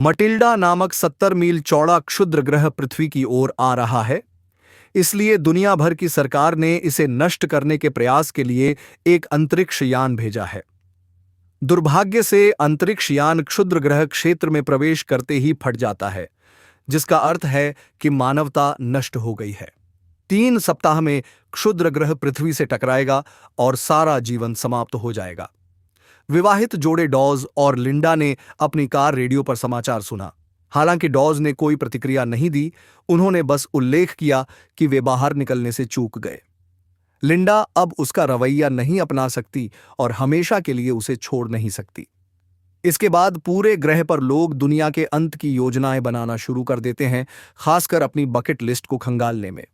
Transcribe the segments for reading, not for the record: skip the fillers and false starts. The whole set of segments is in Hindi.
मटिल्डा नामक 70 मील चौड़ा क्षुद्र ग्रह पृथ्वी की ओर आ रहा है। इसलिए दुनिया भर की सरकार ने इसे नष्ट करने के प्रयास के लिए एक अंतरिक्ष यान भेजा है। दुर्भाग्य से अंतरिक्ष यान क्षुद्र ग्रह क्षेत्र में प्रवेश करते ही फट जाता है, जिसका अर्थ है कि मानवता नष्ट हो गई है। 3 सप्ताह में क्षुद्र ग्रह पृथ्वी से टकराएगा और सारा जीवन समाप्त हो जाएगा। विवाहित जोड़े डॉज और लिंडा ने अपनी कार रेडियो पर समाचार सुना। हालांकि डॉज ने कोई प्रतिक्रिया नहीं दी, उन्होंने बस उल्लेख किया कि वे बाहर निकलने से चूक गए। लिंडा अब उसका रवैया नहीं अपना सकती और हमेशा के लिए उसे छोड़ नहीं सकती। इसके बाद पूरे ग्रह पर लोग दुनिया के अंत की योजनाएं बनाना शुरू कर देते हैं, खासकर अपनी बकेट लिस्ट को खंगालने में।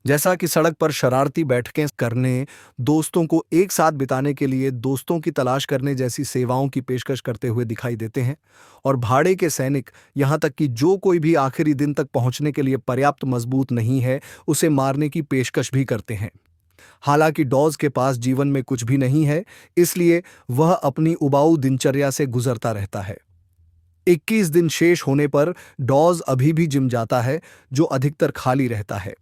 जैसा कि सड़क पर शरारती बैठकें करने, दोस्तों को एक साथ बिताने के लिए दोस्तों की तलाश करने जैसी सेवाओं की पेशकश करते हुए दिखाई देते हैं, और भाड़े के सैनिक, यहां तक कि जो कोई भी आखिरी दिन तक पहुंचने के लिए पर्याप्त मजबूत नहीं है, उसे मारने की पेशकश भी करते हैं। हालांकि डॉज के पास जीवन में कुछ भी नहीं है, इसलिए वह अपनी उबाऊ दिनचर्या से गुजरता रहता है। 21 दिन शेष होने पर डॉज अभी भी जिम जाता है, जो अधिकतर खाली रहता है।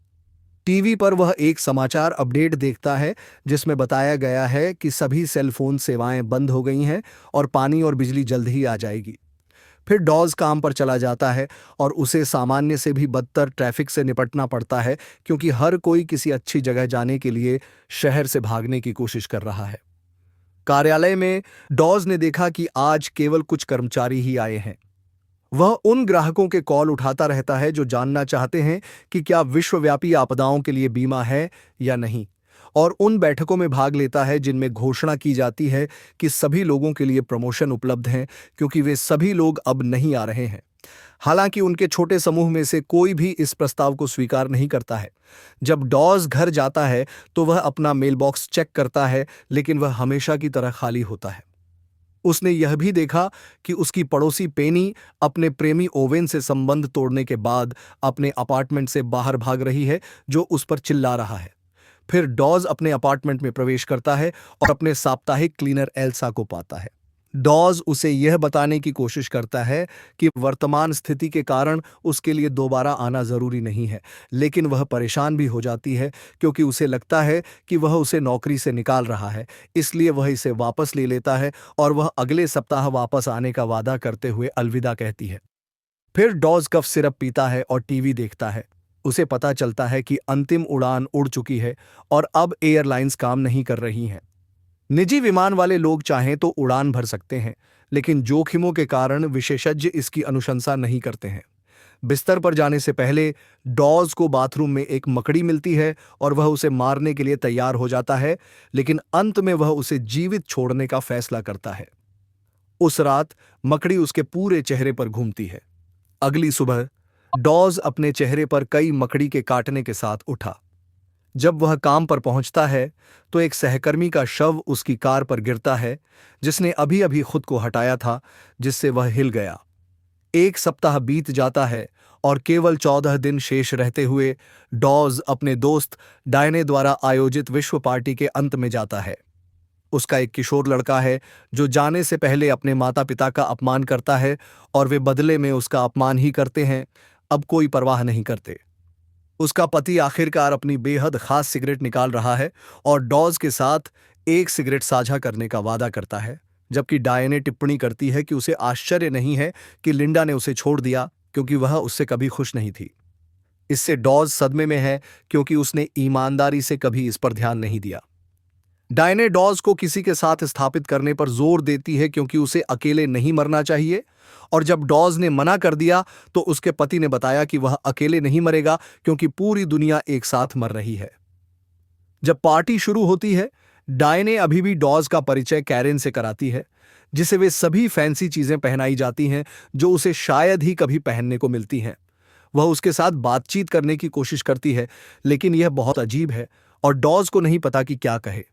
टीवी पर वह एक समाचार अपडेट देखता है जिसमें बताया गया है कि सभी सेल फोन सेवाएं बंद हो गई हैं और पानी और बिजली जल्द ही आ जाएगी। फिर डॉज काम पर चला जाता है और उसे सामान्य से भी बदतर ट्रैफिक से निपटना पड़ता है, क्योंकि हर कोई किसी अच्छी जगह जाने के लिए शहर से भागने की कोशिश कर रहा है। कार्यालय में डॉज ने देखा कि आज केवल कुछ कर्मचारी ही आए हैं। वह उन ग्राहकों के कॉल उठाता रहता है जो जानना चाहते हैं कि क्या विश्वव्यापी आपदाओं के लिए बीमा है या नहीं, और उन बैठकों में भाग लेता है जिनमें घोषणा की जाती है कि सभी लोगों के लिए प्रमोशन उपलब्ध हैं, क्योंकि वे सभी लोग अब नहीं आ रहे हैं। हालांकि उनके छोटे समूह में से कोई भी इस प्रस्ताव को स्वीकार नहीं करता है। जब डॉज घर जाता है तो वह अपना मेलबॉक्स चेक करता है, लेकिन वह हमेशा की तरह खाली होता है। उसने यह भी देखा कि उसकी पड़ोसी पेनी अपने प्रेमी ओवेन से संबंध तोड़ने के बाद अपने अपार्टमेंट से बाहर भाग रही है, जो उस पर चिल्ला रहा है। फिर डॉज अपने अपार्टमेंट में प्रवेश करता है और अपने साप्ताहिक क्लीनर एल्सा को पाता है। डॉज उसे यह बताने की कोशिश करता है कि वर्तमान स्थिति के कारण उसके लिए दोबारा आना जरूरी नहीं है, लेकिन वह परेशान भी हो जाती है क्योंकि उसे लगता है कि वह उसे नौकरी से निकाल रहा है। इसलिए वह इसे वापस ले लेता है और वह अगले सप्ताह वापस आने का वादा करते हुए अलविदा कहती है। फिर डॉज कफ सिरप पीता है और टीवी देखता है। उसे पता चलता है कि अंतिम उड़ान उड़ चुकी है और अब एयरलाइंस काम नहीं कर रही हैं। निजी विमान वाले लोग चाहें तो उड़ान भर सकते हैं, लेकिन जोखिमों के कारण विशेषज्ञ इसकी अनुशंसा नहीं करते हैं। बिस्तर पर जाने से पहले डॉज को बाथरूम में एक मकड़ी मिलती है और वह उसे मारने के लिए तैयार हो जाता है, लेकिन अंत में वह उसे जीवित छोड़ने का फैसला करता है। उस रात मकड़ी उसके पूरे चेहरे पर घूमती है। अगली सुबह डॉज अपने चेहरे पर कई मकड़ी के काटने के साथ उठा। जब वह काम पर पहुंचता है तो एक सहकर्मी का शव उसकी कार पर गिरता है, जिसने अभी अभी खुद को हटाया था, जिससे वह हिल गया। 1 सप्ताह बीत जाता है और केवल 14 दिन शेष रहते हुए डॉज अपने दोस्त डायने द्वारा आयोजित विश्व पार्टी के अंत में जाता है। उसका एक किशोर लड़का है जो जाने से पहले अपने माता पिता का अपमान करता है, और वे बदले में उसका अपमान ही करते हैं, अब कोई परवाह नहीं करते। उसका पति आखिरकार अपनी बेहद खास सिगरेट निकाल रहा है और डॉज के साथ एक सिगरेट साझा करने का वादा करता है, जबकि डायने टिप्पणी करती है कि उसे आश्चर्य नहीं है कि लिंडा ने उसे छोड़ दिया, क्योंकि वह उससे कभी खुश नहीं थी। इससे डॉज सदमे में है, क्योंकि उसने ईमानदारी से कभी इस पर ध्यान नहीं दिया। डायने डॉज को किसी के साथ स्थापित करने पर जोर देती है, क्योंकि उसे अकेले नहीं मरना चाहिए, और जब डॉज ने मना कर दिया तो उसके पति ने बताया कि वह अकेले नहीं मरेगा, क्योंकि पूरी दुनिया एक साथ मर रही है। जब पार्टी शुरू होती है, डायने अभी भी डॉज का परिचय कैरेन से कराती है, जिसे वे सभी फैंसी चीजें पहनाई जाती हैं जो उसे शायद ही कभी पहनने को मिलती हैं। वह उसके साथ बातचीत करने की कोशिश करती है, लेकिन यह बहुत अजीब है और डॉज को नहीं पता कि क्या कहे।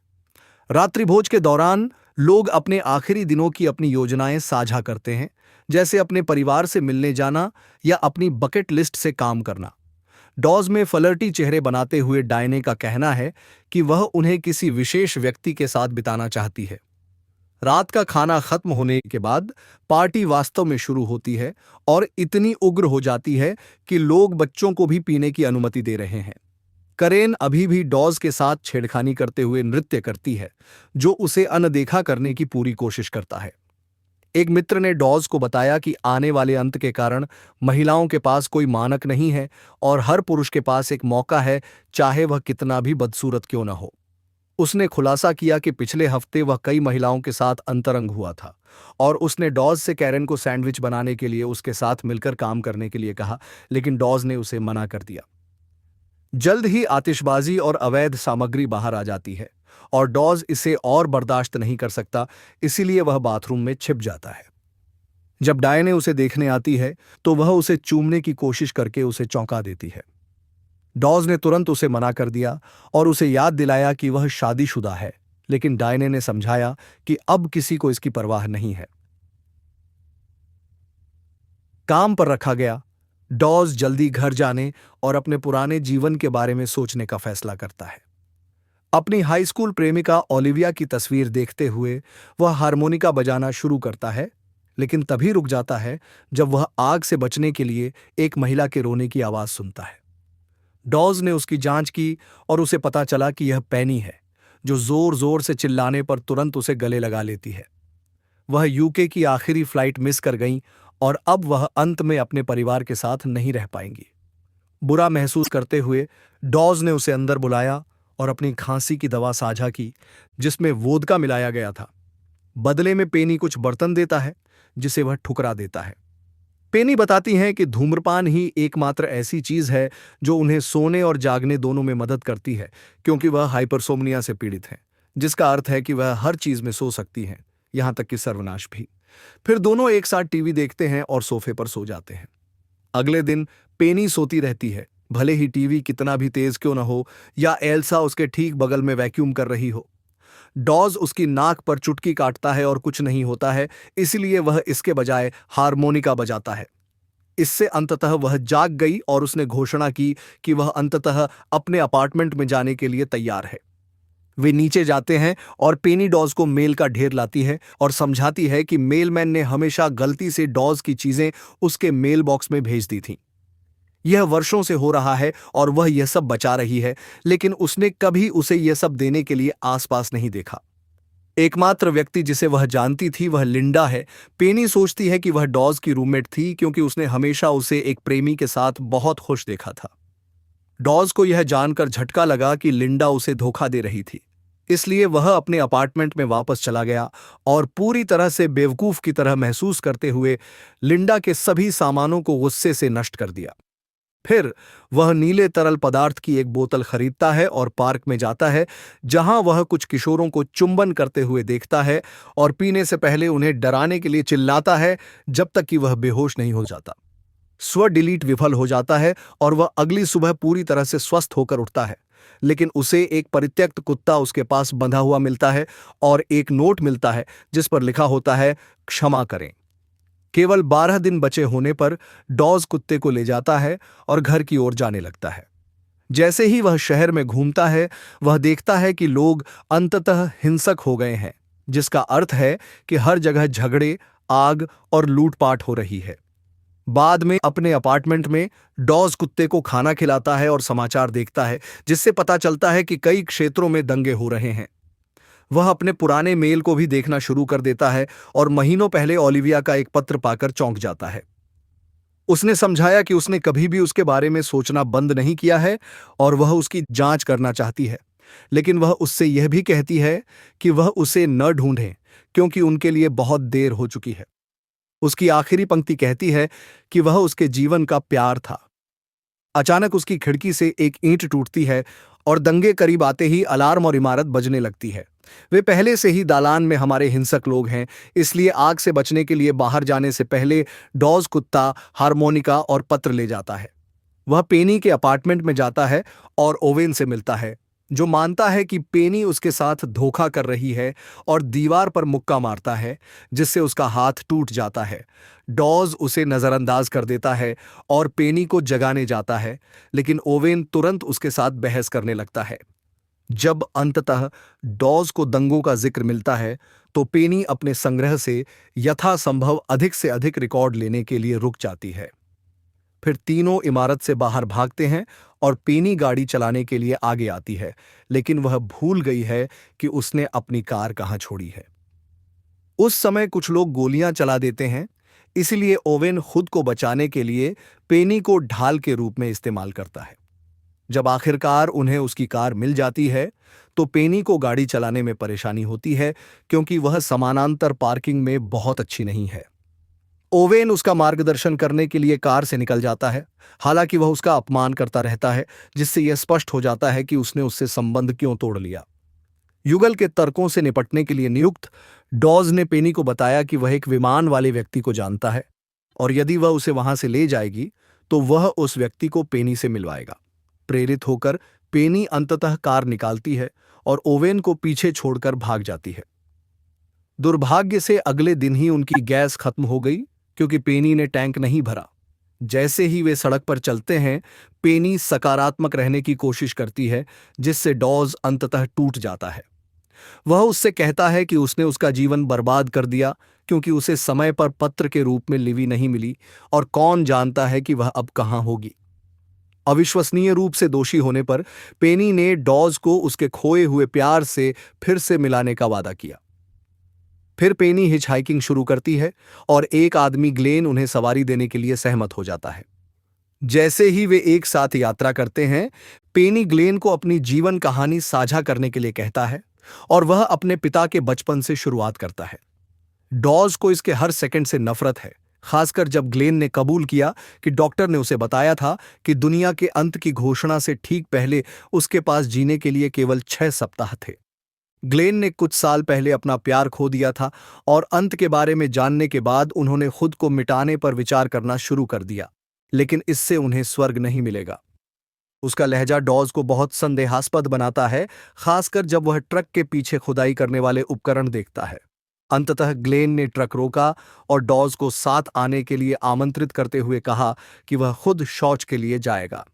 रात्रिभोज के दौरान लोग अपने आखिरी दिनों की अपनी योजनाएं साझा करते हैं, जैसे अपने परिवार से मिलने जाना या अपनी बकेट लिस्ट से काम करना। डॉज में फ्लर्टी चेहरे बनाते हुए डायने का कहना है कि वह उन्हें किसी विशेष व्यक्ति के साथ बिताना चाहती है। रात का खाना खत्म होने के बाद पार्टी वास्तव में शुरू होती है और इतनी उग्र हो जाती है कि लोग बच्चों को भी पीने की अनुमति दे रहे हैं। करेन अभी भी डॉज के साथ छेड़खानी करते हुए नृत्य करती है, जो उसे अनदेखा करने की पूरी कोशिश करता है। एक मित्र ने डॉज को बताया कि आने वाले अंत के कारण महिलाओं के पास कोई मानक नहीं है और हर पुरुष के पास एक मौका है, चाहे वह कितना भी बदसूरत क्यों न हो। उसने खुलासा किया कि पिछले हफ्ते वह कई महिलाओं के साथ अंतरंग हुआ था और उसने डॉज से कैरेन को सैंडविच बनाने के लिए उसके साथ मिलकर काम करने के लिए कहा, लेकिन डॉज ने उसे मना कर दिया। जल्द ही आतिशबाजी और अवैध सामग्री बाहर आ जाती है और डॉज इसे और बर्दाश्त नहीं कर सकता, इसीलिए वह बाथरूम में छिप जाता है। जब डायने उसे देखने आती है तो वह उसे चूमने की कोशिश करके उसे चौंका देती है। डॉज ने तुरंत उसे मना कर दिया और उसे याद दिलाया कि वह शादीशुदा है, लेकिन डायने ने समझाया कि अब किसी को इसकी परवाह नहीं है। काम पर रखा गया, डॉज जल्दी घर जाने और अपने पुराने जीवन के बारे में सोचने का फैसला करता है। अपनी हाई स्कूल प्रेमिका ओलिविया की तस्वीर देखते हुए वह हारमोनिका बजाना शुरू करता है, लेकिन तभी रुक जाता है जब वह आग से बचने के लिए एक महिला के रोने की आवाज सुनता है। डॉज ने उसकी जांच की और उसे पता चला कि यह पैनी है, जो जोर जोर से चिल्लाने पर तुरंत उसे गले लगा लेती है। वह यूके की आखिरी फ्लाइट मिस कर गई और अब वह अंत में अपने परिवार के साथ नहीं रह पाएंगी। बुरा महसूस करते हुए डॉज ने उसे अंदर बुलाया और अपनी खांसी की दवा साझा की, जिसमें वोदका मिलाया गया था। बदले में पेनी कुछ बर्तन देता है, जिसे वह ठुकरा देता है। पेनी बताती हैं कि धूम्रपान ही एकमात्र ऐसी चीज है जो उन्हें सोने और जागने दोनों में मदद करती है, क्योंकि वह हाइपरसोमनिया से पीड़ित हैं, जिसका अर्थ है कि वह हर चीज में सो सकती हैं, यहां तक कि सर्वनाश भी। फिर दोनों एक साथ टीवी देखते हैं और सोफे पर सो जाते हैं। अगले दिन पेनी सोती रहती है, भले ही टीवी कितना भी तेज क्यों न हो या एल्सा उसके ठीक बगल में वैक्यूम कर रही हो। डॉज उसकी नाक पर चुटकी काटता है और कुछ नहीं होता है, इसलिए वह इसके बजाय हारमोनिका बजाता है। इससे अंततः वह जाग गई और उसने घोषणा की कि वह अंततः अपने अपार्टमेंट में जाने के लिए तैयार है। वे नीचे जाते हैं और पेनी डॉज को मेल का ढेर लाती है और समझाती है कि मेलमैन ने हमेशा गलती से डॉज की चीजें उसके मेल बॉक्स में भेज दी थीं। यह वर्षों से हो रहा है और वह यह सब बचा रही है, लेकिन उसने कभी उसे यह सब देने के लिए आसपास नहीं देखा। एकमात्र व्यक्ति जिसे वह जानती थी वह लिंडा है। पेनी सोचती है कि वह डॉज की रूममेट थी, क्योंकि उसने हमेशा उसे एक प्रेमी के साथ बहुत खुश देखा था। डॉज को यह जानकर झटका लगा कि लिंडा उसे धोखा दे रही थी, इसलिए वह अपने अपार्टमेंट में वापस चला गया और पूरी तरह से बेवकूफ की तरह महसूस करते हुए लिंडा के सभी सामानों को गुस्से से नष्ट कर दिया। फिर वह नीले तरल पदार्थ की एक बोतल खरीदता है और पार्क में जाता है, जहां वह कुछ किशोरों को चुंबन करते हुए देखता है और पीने से पहले उन्हें डराने के लिए चिल्लाता है जब तक कि वह बेहोश नहीं हो जाता। स्व डिलीट विफल हो जाता है और वह अगली सुबह पूरी तरह से स्वस्थ होकर उठता है, लेकिन उसे एक परित्यक्त कुत्ता उसके पास बंधा हुआ मिलता है और एक नोट मिलता है जिस पर लिखा होता है, क्षमा करें। केवल 12 दिन बचे होने पर डॉज कुत्ते को ले जाता है और घर की ओर जाने लगता है। जैसे ही वह शहर में घूमता है, वह देखता है कि लोग अंततः हिंसक हो गए हैं, जिसका अर्थ है कि हर जगह झगड़े, आग और लूटपाट हो रही है। बाद में अपने अपार्टमेंट में डॉज कुत्ते को खाना खिलाता है और समाचार देखता है, जिससे पता चलता है कि कई क्षेत्रों में दंगे हो रहे हैं। वह अपने पुराने मेल को भी देखना शुरू कर देता है और महीनों पहले ओलिविया का एक पत्र पाकर चौंक जाता है। उसने समझाया कि उसने कभी भी उसके बारे में सोचना बंद नहीं किया है और वह उसकी जांच करना चाहती है, लेकिन वह उससे यह भी कहती है कि वह उसे न ढूंढे, क्योंकि उनके लिए बहुत देर हो चुकी है। उसकी आखिरी पंक्ति कहती है कि वह उसके जीवन का प्यार था। अचानक उसकी खिड़की से एक ईंट टूटती है और दंगे करीब आते ही अलार्म और इमारत बजने लगती है। वे पहले से ही दालान में हमारे हिंसक लोग हैं, इसलिए आग से बचने के लिए बाहर जाने से पहले डॉज कुत्ता हारमोनिका और पत्र ले जाता है। वह पेनी के अपार्टमेंट में जाता है और ओवेन से मिलता है, जो मानता है कि पेनी उसके साथ धोखा कर रही है और दीवार पर मुक्का मारता है, जिससे उसका हाथ टूट जाता है। डॉज उसे नजरअंदाज कर देता है और पेनी को जगाने जाता है, लेकिन ओवेन तुरंत उसके साथ बहस करने लगता है। जब अंततः डॉज को दंगों का जिक्र मिलता है, तो पेनी अपने संग्रह से यथासंभव अधिक से अधिक रिकॉर्ड लेने के लिए रुक जाती है। फिर तीनों इमारत से बाहर भागते हैं और पेनी गाड़ी चलाने के लिए आगे आती है, लेकिन वह भूल गई है कि उसने अपनी कार कहाँ छोड़ी है। उस समय कुछ लोग गोलियां चला देते हैं, इसलिए ओवेन खुद को बचाने के लिए पेनी को ढाल के रूप में इस्तेमाल करता है। जब आखिरकार उन्हें उसकी कार मिल जाती है, तो पेनी को गाड़ी चलाने में परेशानी होती है क्योंकि वह समानांतर पार्किंग में बहुत अच्छी नहीं है। ओवेन उसका मार्गदर्शन करने के लिए कार से निकल जाता है, हालांकि वह उसका अपमान करता रहता है, जिससे यह स्पष्ट हो जाता है कि उसने उससे संबंध क्यों तोड़ लिया। युगल के तर्कों से निपटने के लिए नियुक्त डॉज ने पेनी को बताया कि वह एक विमान वाले व्यक्ति को जानता है और यदि वह उसे वहां से ले जाएगी तो वह उस व्यक्ति को पेनी से मिलवाएगा। प्रेरित होकर पेनी अंततः कार निकालती है और ओवेन को पीछे छोड़कर भाग जाती है। दुर्भाग्य से अगले दिन ही उनकी गैस खत्म हो गई क्योंकि पेनी ने टैंक नहीं भरा। जैसे ही वे सड़क पर चलते हैं, पेनी सकारात्मक रहने की कोशिश करती है, जिससे डॉज अंततः टूट जाता है। वह उससे कहता है कि उसने उसका जीवन बर्बाद कर दिया क्योंकि उसे समय पर पत्र के रूप में लिवी नहीं मिली और कौन जानता है कि वह अब कहां होगी। अविश्वसनीय रूप से दोषी होने पर पेनी ने डॉज को उसके खोए हुए प्यार से फिर से मिलाने का वादा किया। फिर पेनी हिचहाइकिंग शुरू करती है और एक आदमी ग्लेन उन्हें सवारी देने के लिए सहमत हो जाता है। जैसे ही वे एक साथ यात्रा करते हैं, पेनी ग्लेन को अपनी जीवन कहानी साझा करने के लिए कहता है और वह अपने पिता के बचपन से शुरुआत करता है। डॉज को इसके हर सेकंड से नफरत है, खासकर जब ग्लेन ने कबूल किया कि डॉक्टर ने उसे बताया था कि दुनिया के अंत की घोषणा से ठीक पहले उसके पास जीने के लिए केवल 6 सप्ताह थे। ग्लेन ने कुछ साल पहले अपना प्यार खो दिया था और अंत के बारे में जानने के बाद उन्होंने खुद को मिटाने पर विचार करना शुरू कर दिया, लेकिन इससे उन्हें स्वर्ग नहीं मिलेगा। उसका लहजा डॉज को बहुत संदेहास्पद बनाता है, खासकर जब वह ट्रक के पीछे खुदाई करने वाले उपकरण देखता है। अंततः ग्लेन ने ट्रक रोका और डॉज को साथ आने के लिए आमंत्रित करते हुए कहा कि वह खुद शौच के लिए जाएगा।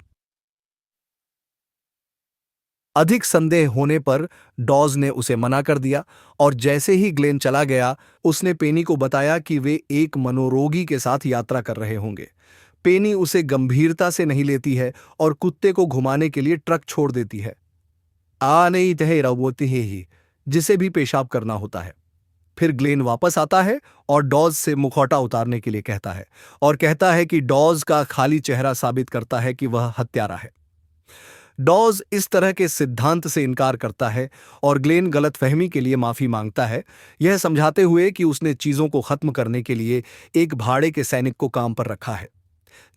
अधिक संदेह होने पर डॉज ने उसे मना कर दिया और जैसे ही ग्लेन चला गया, उसने पेनी को बताया कि वे एक मनोरोगी के साथ यात्रा कर रहे होंगे। पेनी उसे गंभीरता से नहीं लेती है और कुत्ते को घुमाने के लिए ट्रक छोड़ देती है। आ नहीं तहे रवोती ही, जिसे भी पेशाब करना होता है। फिर ग्लेन वापस आता है और डॉज से मुखौटा उतारने के लिए कहता है और कहता है कि डॉज का खाली चेहरा साबित करता है कि वह हत्यारा है। डॉज इस तरह के सिद्धांत से इनकार करता है और ग्लेन गलतफहमी के लिए माफी मांगता है, यह समझाते हुए कि उसने चीजों को खत्म करने के लिए एक भाड़े के सैनिक को काम पर रखा है।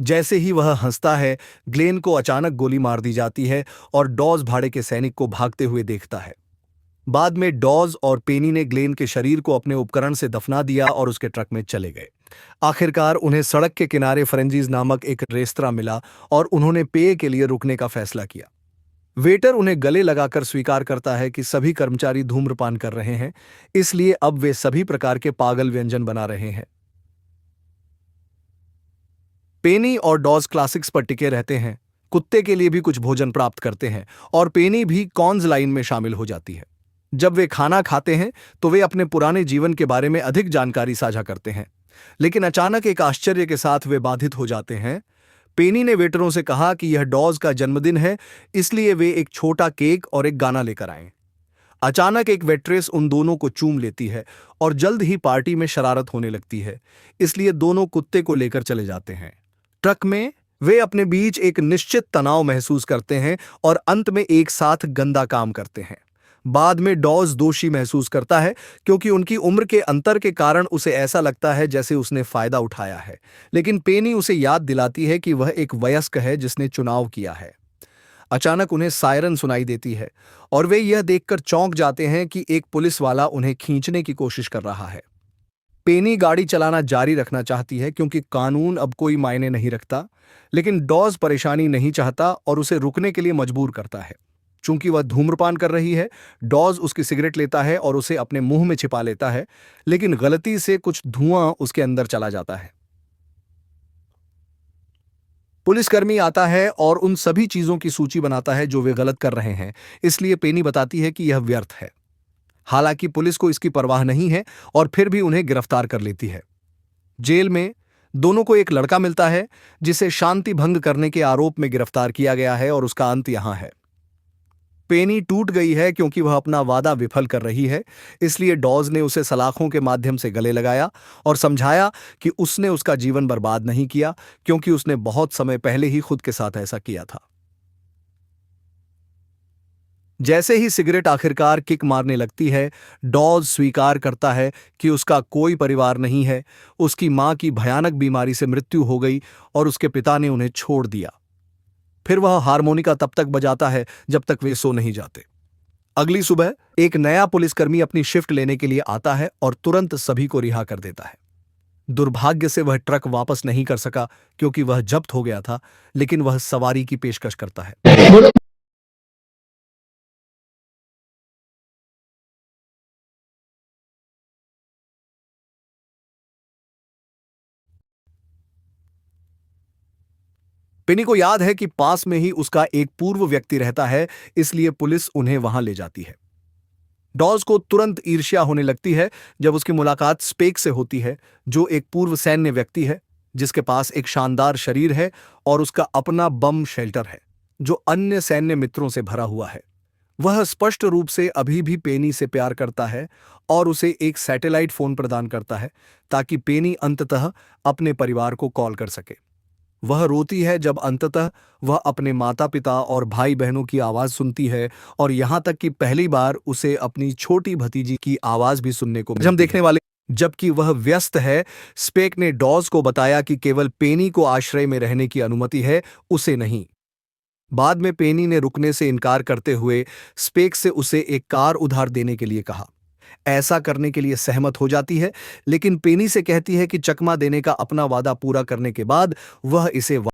जैसे ही वह हंसता है, ग्लेन को अचानक गोली मार दी जाती है और डॉज भाड़े के सैनिक को भागते हुए देखता है। बाद में डॉज और पेनी ने ग्लेन के शरीर को अपने उपकरण से दफना दिया और उसके ट्रक में चले गए। आखिरकार उन्हें सड़क के किनारे फ्रेंजीज नामक एक रेस्तरां मिला और उन्होंने पेय के लिए रुकने का फैसला किया। वेटर उन्हें गले लगाकर स्वीकार करता है कि सभी कर्मचारी धूम्रपान कर रहे हैं, इसलिए अब वे सभी प्रकार के पागल व्यंजन बना रहे हैं। पेनी और डॉज क्लासिक्स पर टिके रहते हैं, कुत्ते के लिए भी कुछ भोजन प्राप्त करते हैं और पेनी भी कॉन्स लाइन में शामिल हो जाती है। जब वे खाना खाते हैं तो वे अपने पुराने जीवन के बारे में अधिक जानकारी साझा करते हैं, लेकिन अचानक एक आश्चर्य के साथ वे बाधित हो जाते हैं। पेनी ने वेटरों से कहा कि यह डॉज का जन्मदिन है, इसलिए वे एक छोटा केक और एक गाना लेकर आएं। अचानक एक वेट्रेस उन दोनों को चूम लेती है और जल्द ही पार्टी में शरारत होने लगती है, इसलिए दोनों कुत्ते को लेकर चले जाते हैं। ट्रक में वे अपने बीच एक निश्चित तनाव महसूस करते हैं और अंत में एक साथ गंदा काम करते हैं। बाद में डॉज दोषी महसूस करता है क्योंकि उनकी उम्र के अंतर के कारण उसे ऐसा लगता है जैसे उसने फायदा उठाया है, लेकिन पेनी उसे याद दिलाती है कि वह एक वयस्क है जिसने चुनाव किया है। अचानक उन्हें सायरन सुनाई देती है और वे यह देखकर चौंक जाते हैं कि एक पुलिस वाला उन्हें खींचने की कोशिश कर रहा है। पेनी गाड़ी चलाना जारी रखना चाहती है क्योंकि कानून अब कोई मायने नहीं रखता, लेकिन डॉज परेशानी नहीं चाहता और उसे रुकने के लिए मजबूर करता है। चूंकि वह धूम्रपान कर रही है, डॉज उसकी सिगरेट लेता है और उसे अपने मुंह में छिपा लेता है, लेकिन गलती से कुछ धुआं उसके अंदर चला जाता है। पुलिसकर्मी आता है और उन सभी चीजों की सूची बनाता है जो वे गलत कर रहे हैं, इसलिए पेनी बताती है कि यह व्यर्थ है। हालांकि पुलिस को इसकी परवाह नहीं है और फिर भी उन्हें गिरफ्तार कर लेती है। जेल में दोनों को एक लड़का मिलता है जिसे शांति भंग करने के आरोप में गिरफ्तार किया गया है और उसका अंत यहां है। पेनी टूट गई है क्योंकि वह अपना वादा विफल कर रही है, इसलिए डॉज ने उसे सलाखों के माध्यम से गले लगाया और समझाया कि उसने उसका जीवन बर्बाद नहीं किया, क्योंकि उसने बहुत समय पहले ही खुद के साथ ऐसा किया था। जैसे ही सिगरेट आखिरकार किक मारने लगती है, डॉज स्वीकार करता है कि उसका कोई परिवार नहीं है, उसकी मां की भयानक बीमारी से मृत्यु हो गई और उसके पिता ने उन्हें छोड़ दिया। फिर वह हारमोनिका तब तक बजाता है जब तक वे सो नहीं जाते। अगली सुबह एक नया पुलिसकर्मी अपनी शिफ्ट लेने के लिए आता है और तुरंत सभी को रिहा कर देता है। दुर्भाग्य से वह ट्रक वापस नहीं कर सका क्योंकि वह जब्त हो गया था, लेकिन वह सवारी की पेशकश करता है। पेनी को याद है कि पास में ही उसका एक पूर्व व्यक्ति रहता है, इसलिए पुलिस उन्हें वहां ले जाती है। डॉज को तुरंत ईर्ष्या होने लगती है जब उसकी मुलाकात स्पेक से होती है, जो एक पूर्व सैन्य व्यक्ति है जिसके पास एक शानदार शरीर है और उसका अपना बम शेल्टर है जो अन्य सैन्य मित्रों से भरा हुआ है। वह स्पष्ट रूप से अभी भी पेनी से प्यार करता है और उसे एक सैटेलाइट फोन प्रदान करता है ताकि पेनी अंततः अपने परिवार को कॉल कर सके। वह रोती है जब अंततः वह अपने माता पिता और भाई बहनों की आवाज सुनती है और यहां तक कि पहली बार उसे अपनी छोटी भतीजी की आवाज भी सुनने को मिलती देखने वाले। जबकि वह व्यस्त है, स्पेक ने डॉज को बताया कि केवल पेनी को आश्रय में रहने की अनुमति है, उसे नहीं। बाद में पेनी ने रुकने से इनकार करते हुए स्पेक से उसे एक कार उधार देने के लिए कहा। ऐसा करने के लिए सहमत हो जाती है, लेकिन पेनी से कहती है कि चकमा देने का अपना वादा पूरा करने के बाद वह इसे